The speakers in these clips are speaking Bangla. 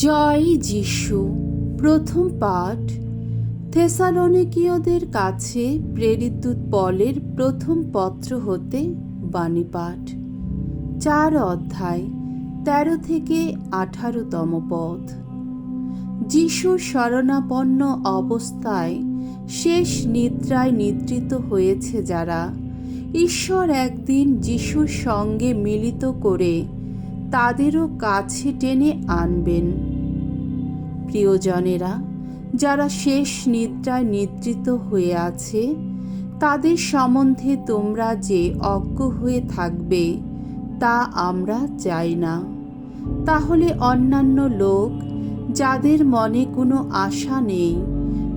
জয় যীশু। প্রথম পাঠ থেসালোনিকীয়দের কাছে প্রেরিত পলের প্রথম পত্র হতে বাণী পাঠ। 4 অধ্যায় 13 থেকে 18তম পদ। যীশুর শরণাপন্ন অবস্থায় শেষ নিদ্রায় নিদ্রিত হয়েছে যারা, ঈশ্বর একদিন যীশুর সঙ্গে মিলিত করে তাদেরও কাছে টেনে আনবেন। প্রিয়জনেরা, যারা শেষ নিদ্রায় নিদ্রিত হয়ে আছে তাদের সম্বন্ধে তোমরা যে অজ্ঞ হয়ে থাকবে তা আমরা চাই না। তাহলে অন্যান্য লোক যাদের মনে কোনো আশা নেই,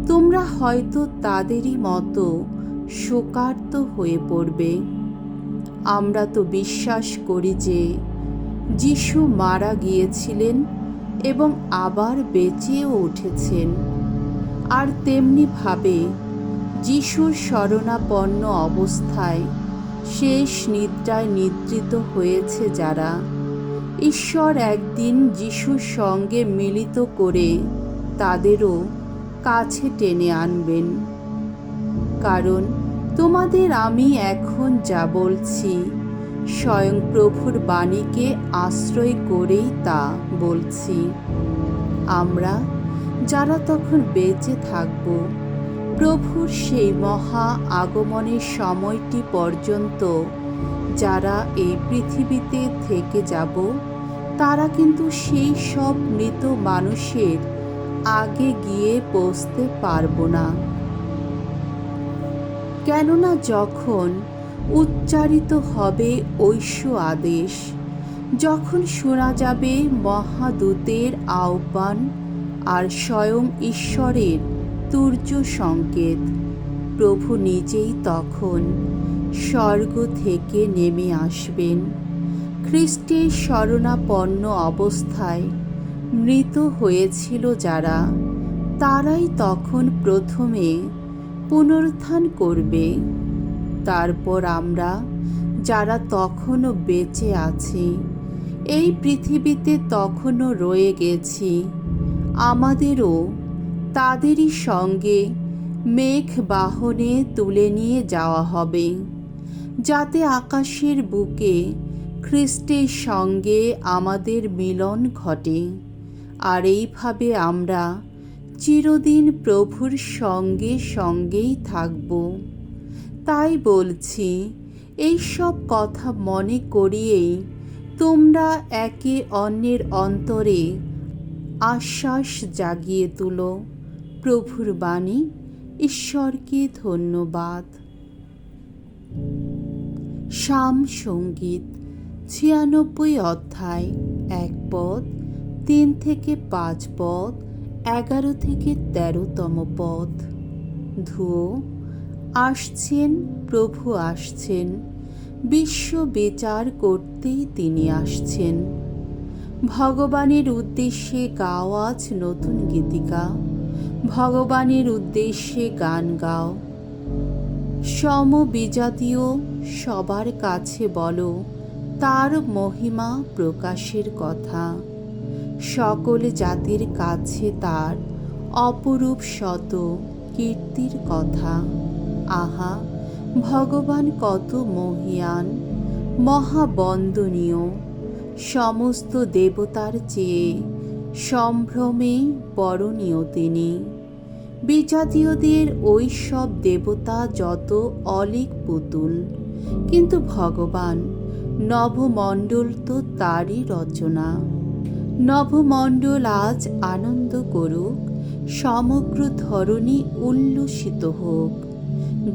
তোমরা হয়তো তাদেরই মতো শোকার্ত হয়ে পড়বে। আমরা তো বিশ্বাস করি যে যীশু মারা গিয়েছিলেন এবং আবার বেঁচেও উঠেছেন, আর তেমনিভাবে যীশুর শরণাপন্ন অবস্থায় শেষ নিদ্রায় নিদ্রিত হয়েছে যারা, ঈশ্বর একদিন যীশুর সঙ্গে মিলিত করে তাদেরও কাছে টেনে আনবেন। কারণ তোমাদের আমি এখন যা বলছি স্বয়ং প্রভুর বাণীকে আশ্রয় করেই তা বলছি। আমরা যারা তখন বেঁচে থাকব, প্রভুর সেই মহা আগমনের সময়টি পর্যন্ত যারা এই পৃথিবীতে থেকে যাব, তারা কিন্তু সেই সব মৃত মানুষের আগে গিয়ে পৌঁছতে পারব না। কেননা যখন উচ্চারিত হবে ঐশ্ব আদেশ, যখন শোনা যাবে মহাদূতের আহ্বান আর স্বয়ং ঈশ্বরের তুর্য সংকেত, প্রভু নিজেই তখন স্বর্গ থেকে নেমে আসবেন। খ্রিস্টের শরণাপন্ন অবস্থায় মৃত হয়েছিল যারা, তারাই তখন প্রথমে পুনরুত্থান করবে। তারপর আমরা যারা তখনও বেঁচে আছি, এই পৃথিবীতে তখনও রয়ে গেছি, আমাদেরও তাদেরই সঙ্গে মেঘ বাহনে তুলে নিয়ে যাওয়া হবে, যাতে আকাশের বুকে খ্রিস্টের সঙ্গে আমাদের মিলন ঘটে। আর এইভাবে আমরা চিরদিন প্রভুর সঙ্গে সঙ্গেই থাকব। তাই বলছি, এই সব কথা মনে করিয়েই তোমরা একে অন্যের অন্তরে আশ্বাস জাগিয়ে তুলো। প্রভুর বাণী। ঈশ্বরকে ধন্যবাদ। সাম সঙ্গীত 96 অধ্যায় 1 পদ, 3 থেকে 5 পদ, 11 থেকে 13তম পদ। ধুয়ো। আসছেন, প্রভু আসছেন, বিশ্ব বিচার করতেই তিনি আসছেন। ভগবানের উদ্দেশ্যে গাও আজ নতুন গীতিকা, ভগবানের উদ্দেশ্যে গান গাও। সমবিজাতীয় সবার কাছে বলো তার মহিমা প্রকাশের কথা, সকল জাতির কাছে তার অপরূপ শত কীর্তির কথা। আহা, ভগবান কত মহিয়ান, মহাবন্দনীয়, সমস্ত দেবতার চেয়ে সম্ভ্রমে বরণীয় তিনি। বিজাতীয়দের ওই সব দেবতা যত অলীক পুতুল, কিন্তু ভগবান নভমণ্ডল তো তারই রচনা। নভমণ্ডল আজ আনন্দ করুক, সমগ্র ধরণী উল্লসিত হোক।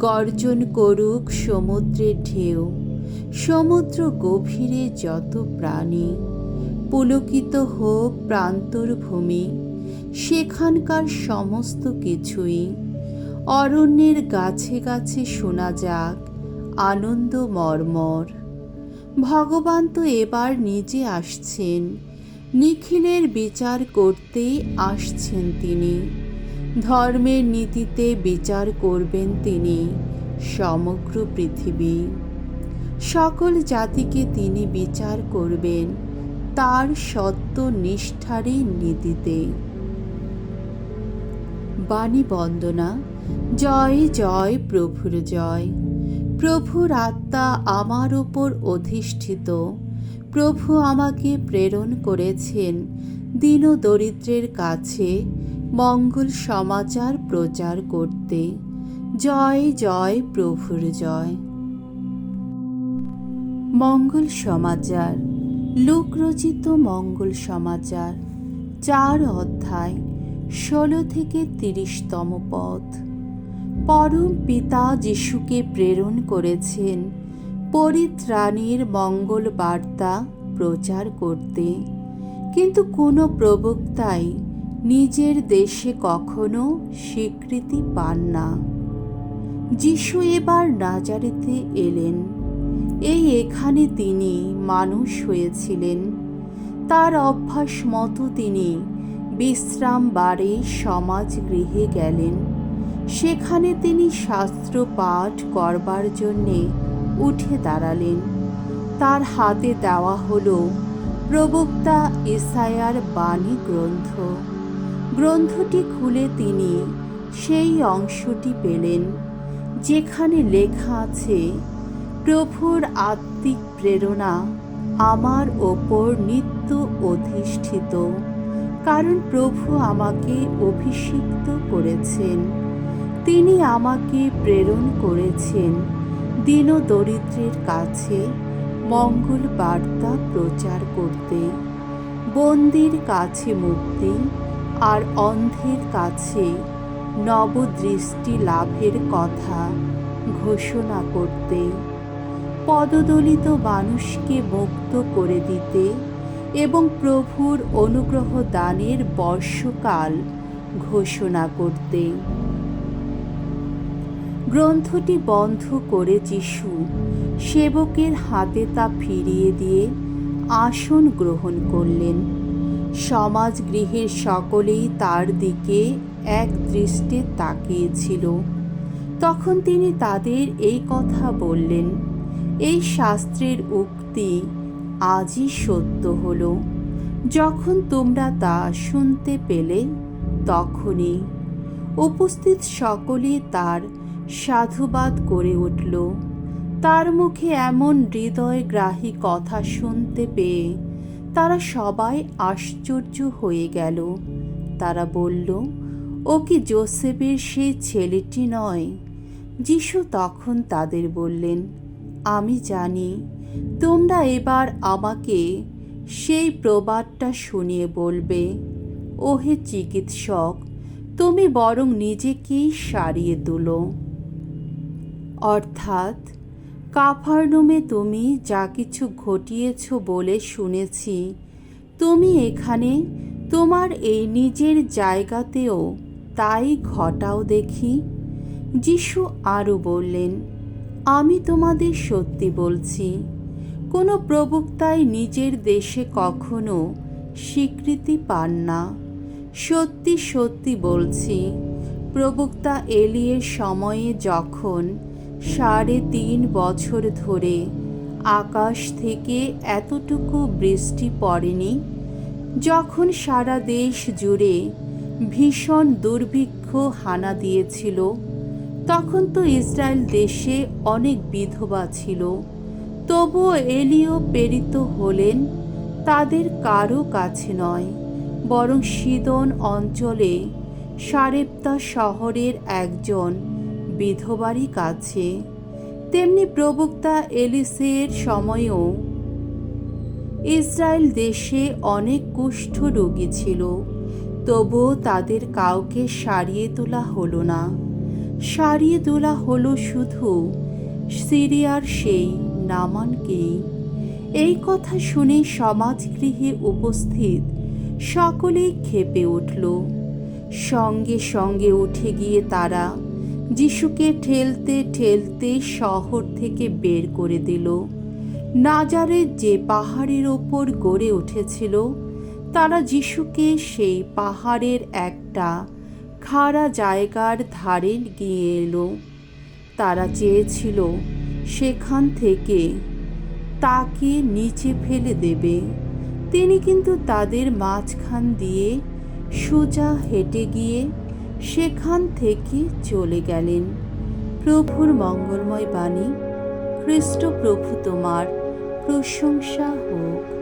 গর্জন করুক সমুদ্রের ঢেউ, সমুদ্র গভীরে যত প্রাণী। পুলকিত হোক প্রান্তর ভূমি, সেখানকার সমস্ত কিছুই। অরণ্যের গাছে গাছে শোনা যাক আনন্দ মর্মর। ভগবান তো এবার নিজে আসছেন, নিখিলের বিচার করতেই আসছেন তিনি। ধর্মের নীতিতে বিচার করবেন তিনি সমগ্র পৃথিবী। সকল জাতিকে তিনি বিচার করবেন, তার সত্য নিষ্ঠারী নীতিতে। বাণী বন্দনা। জয় জয় প্রভুর জয়। প্রভুর আত্মা আমার ওপর অধিষ্ঠিত। প্রভু আমাকে প্রেরণ করেছেন দীন দরিদ্রের কাছে মঙ্গল সমাচার প্রচার করতে। জয় জয় প্রভুর জয়। মঙ্গল সমাচার। লূক রচিত মঙ্গল সমাচার 4 অধ্যায় 16 থেকে 30তম পদ। পরম পিতা যিশুকে প্রেরণ করেছেন পরিত্রাণের মঙ্গল বার্তা প্রচার করতে, কিন্তু কোনো প্রবক্তাই নিজের দেশে কখনো স্বীকৃতি পান না। যিশু এবার নাজারেতে এলেন। এখানে তিনি মানুষ হয়েছিলেন। তার অভ্যাস মতো তিনি বিশ্রাম বারে সমাজ গৃহে গেলেন। সেখানে তিনি শাস্ত্র পাঠ করবার জন্যে উঠে দাঁড়ালেন। তার হাতে দেওয়া হলো প্রবক্তা এসায়ার বাণী গ্রন্থ। গ্রন্থটি খুলে তিনি সেই অংশটি পেলেন যেখানে লেখা আছে, প্রভুর আত্মিক প্রেরণা আমার ওপর নিত্য অধিষ্ঠিত, কারণ প্রভু আমাকে অভিষিক্ত করেছেন। তিনি আমাকে প্রেরণ করেছেন দীন দরিদ্রের কাছে মঙ্গল বার্তা প্রচার করতে, বন্দির কাছে মুক্তি আর অন্ধের কাছে নবদৃষ্টি লাভের কথা ঘোষণা করতে, পদদলিত মানুষকে মুক্ত করে দিতে এবং প্রভুর অনুগ্রহ দানের বর্ষকাল ঘোষণা করতে। গ্রন্থটি বন্ধ করে যিশু সেবকের হাতে তা ফিরিয়ে দিয়ে আসন গ্রহণ করলেন। সমাজগৃহের সকলেই তার দিকে এক দৃষ্টে তাকিয়েছিল। তখন তিনি তাদের এই কথা বললেন, এই শাস্ত্রের উক্তি আজই সত্য হল। যখন তোমরা তা শুনতে পেলে তখনই উপস্থিত সকলে তার সাধুবাদ করে উঠল। তার মুখে এমন হৃদয়গ্রাহী কথা শুনতে পেয়ে তারা সবাই আশ্চর্য হয়ে গেল। তারা বলল, ও কি যোসেফের সেই ছেলেটি নয়? যিশু তখন তাদের বললেন, আমি জানি তোমরা এবার আমাকে সেই প্রবাদটা শুনিয়ে বলবে, ওহে চিকিৎসক, তুমি বরং নিজেকেই সারিয়ে তোলো। অর্থাৎ, কাফারনাউমে তুমি যা কিছু ঘটিয়েছ বলে শুনেছি, তুমি এখানে তোমার এই নিজের জায়গাতেও তাই ঘটাও দেখি। যিশু আরও বললেন, আমি তোমাদের সত্যি বলছি, কোনো প্রবক্তাই নিজের দেশে কখনো স্বীকৃতি পান না। সত্যি সত্যি বলছি, প্রবক্তা এলিয়ের সময়ে যখন 3.5 বছর ধরে আকাশ থেকে এতটুকু বৃষ্টি পড়েনি, যখন সারা দেশ জুড়ে ভীষণ দুর্ভিক্ষ হানা দিয়েছিল, তখন তো ইসরায়েল দেশে অনেক বিধবা ছিল। তবুও এলিয় প্রেরিত হলেন তাদের কারো কাছে নয়, বরং সিদোন অঞ্চলে সারেপ্তা শহরের একজন বিধবারই কাছে। তেমনি প্রবক্তা এলিসের সময়েও ইসরায়েল দেশে অনেক কুষ্ঠ রোগী ছিল, তবুও তাদের কাউকে সারিয়ে তোলা হলো না। সারিয়ে তোলা হলো শুধু সিরিয়ার সেই নামানকেই। এই কথা শুনে সমাজগৃহে উপস্থিত সকলেই ক্ষেপে উঠল। সঙ্গে সঙ্গে উঠে গিয়ে তারা যিশুকে ঠেলতে ঠেলতে শহর থেকে বের করে দিল। নাজারেত যে পাহাড়ের ওপর গড়ে উঠেছিল, তারা যিশুকে সেই পাহাড়ের একটা খাড়া জায়গার ধারে নিয়ে এলো। তারা চেয়েছিল সেখান থেকে তাকে নিচে ফেলে দেবে। তিনি কিন্তু তাদের মাঝখান দিয়ে সোজা হেঁটে গিয়ে সেখান থেকে চলে গেলেন। প্রভুর মঙ্গলময় বাণী। খ্রিস্ট প্রভু তোমার প্রশংসা হোক।